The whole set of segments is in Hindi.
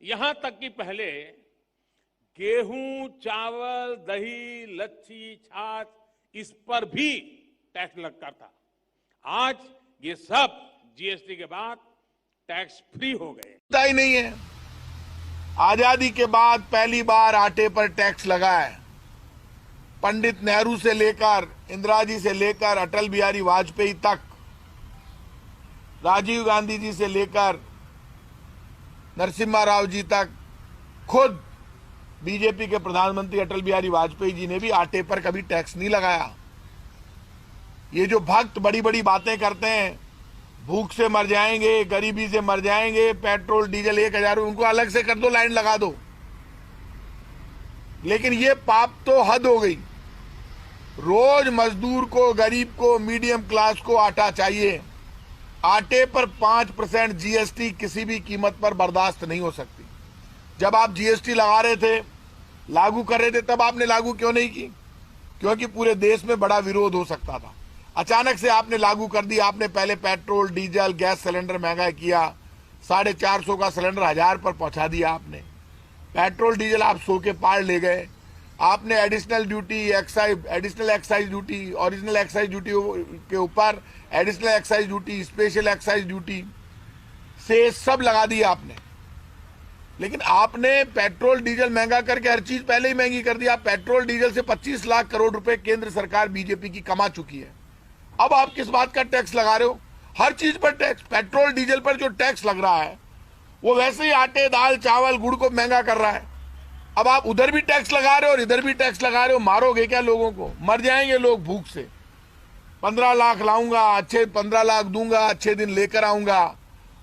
यहां तक कि पहले गेहूं, चावल, दही, लच्छी, छाछ इस पर भी टैक्स लगता था। आज ये सब जीएसटी के बाद टैक्स फ्री हो गए। पता ही नहीं है, आजादी के बाद पहली बार आटे पर टैक्स लगा है। पंडित नेहरू से लेकर, इंदिरा जी से लेकर, अटल बिहारी वाजपेयी तक, राजीव गांधी जी से लेकर नरसिम्हा राव जी तक, खुद बीजेपी के प्रधानमंत्री अटल बिहारी वाजपेयी जी ने भी आटे पर कभी टैक्स नहीं लगाया। ये जो भक्त बड़ी बड़ी बातें करते हैं, भूख से मर जाएंगे, गरीबी से मर जाएंगे, पेट्रोल डीजल 1000, उनको अलग से कर दो, लाइन लगा दो। लेकिन ये पाप तो हद हो गई। रोज मजदूर को, गरीब को, मीडियम क्लास को आटा चाहिए। आटे पर 5% जीएसटी किसी भी कीमत पर बर्दाश्त नहीं हो सकती। जब आप जीएसटी लगा रहे थे, लागू कर रहे थे, तब आपने लागू क्यों नहीं की? क्योंकि पूरे देश में बड़ा विरोध हो सकता था। अचानक से आपने लागू कर दी। आपने पहले पेट्रोल, डीजल, गैस सिलेंडर महंगा किया, 450 का सिलेंडर 1000 पर पहुंचा दिया आपने। पेट्रोल डीजल आप 100 के पार ले गए। आपने additional duty, additional excise duty, original excise duty के ऊपर additional excise duty, special excise duty से सब लगा दिया आपने। लेकिन आपने पेट्रोल डीजल महंगा करके हर चीज पहले ही महंगी कर दी। आप पेट्रोल डीजल से 25 लाख करोड़ रुपए केंद्र सरकार बीजेपी की कमा चुकी है। अब आप किस बात का टैक्स लगा रहे हो? हर चीज पर टैक्स। पेट्रोल डीजल पर जो टैक्स लग रहा है वो वैसे ही आटे, दाल, चावल, गुड़ को महंगा कर रहा है। अब आप उधर भी टैक्स लगा रहे हो और इधर भी टैक्स लगा रहे हो। मारोगे क्या लोगों को? मर जाएंगे लोग भूख से। 15 लाख लाऊंगा, अच्छे 15 लाख दूंगा, अच्छे दिन लेकर आऊंगा,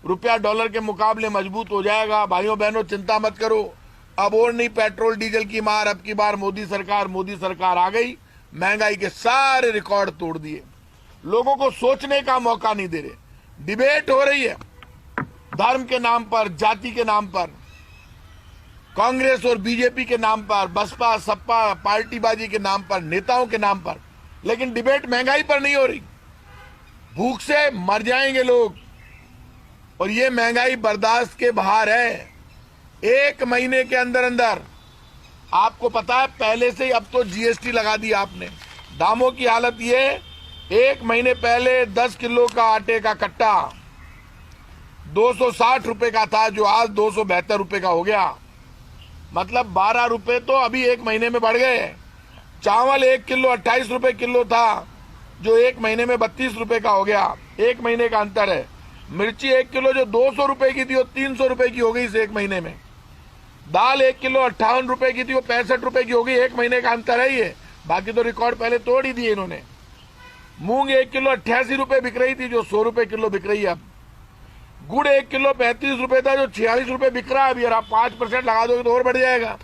रुपया डॉलर के मुकाबले मजबूत हो जाएगा। भाइयों बहनों, चिंता मत करो। अब और नहीं पेट्रोल डीजल की मार। अब की बार मोदी सरकार आ गई, महंगाई के सारे रिकॉर्ड तोड़ दिए। लोगों को सोचने का मौका नहीं दे रहे। डिबेट हो रही है धर्म के नाम पर, जाति के नाम पर, कांग्रेस और बीजेपी के नाम पर, बसपा सपा पार्टीबाजी के नाम पर, नेताओं के नाम पर। लेकिन डिबेट महंगाई पर नहीं हो रही। भूख से मर जाएंगे लोग और ये महंगाई बर्दाश्त के बाहर है। 1 महीने के अंदर अंदर आपको पता है, पहले से ही अब तो जीएसटी लगा दी आपने। दामों की हालत ये, 1 महीने पहले 10 किलो का आटे का कट्टा 260 रुपए का था, जो आज 272 रुपए का हो गया। मतलब 12 रुपए तो अभी 1 महीने में बढ़ गए। चावल 1 किलो 28 रुपए किलो था, जो 1 महीने में 32 रुपए का हो गया। 1 महीने का अंतर है। मिर्ची 1 किलो जो 200 रुपए की थी वो 300 रुपए की हो गई इस 1 महीने में। दाल 1 किलो 58 रुपए की थी वो 65 रुपए की हो गई। 1 महीने का अंतर है ये। बाकी तो रिकॉर्ड पहले तोड़ ही दिए इन्होंने। मूंग 1 किलो 88 रुपए बिक रही थी, जो 100 रुपए किलो बिक रही है अब। गुड़ 1 किलो 35 रुपए था, जो 46 रुपए बिक रहा है अभी। और आप 5% लगा दोगे तो और बढ़ जाएगा।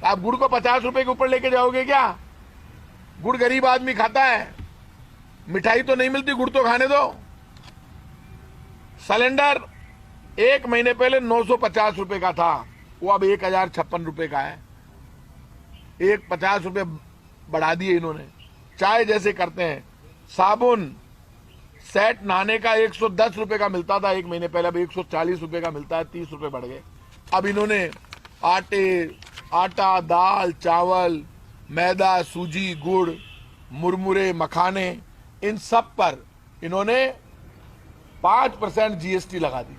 आप गुड़ को 50 रुपए के ऊपर लेके जाओगे क्या? गुड़ गरीब आदमी खाता है, मिठाई तो नहीं मिलती, गुड़ तो खाने दो। सिलेंडर 1 महीने पहले 950 रुपए का था, वो अब 1056 रुपए का है। 50 रुपए बढ़ा दिए इन्होंने। चाय जैसे करते हैं, साबुन सेट नहाने का 110 रुपए का मिलता था 1 महीने पहले, अब 140 रुपए का मिलता है। 30 रुपए बढ़ गए। अब इन्होंने आटा, दाल, चावल, मैदा, सूजी, गुड़, मुरमुरे, मखाने, इन सब पर इन्होंने 5% जीएसटी लगा दी।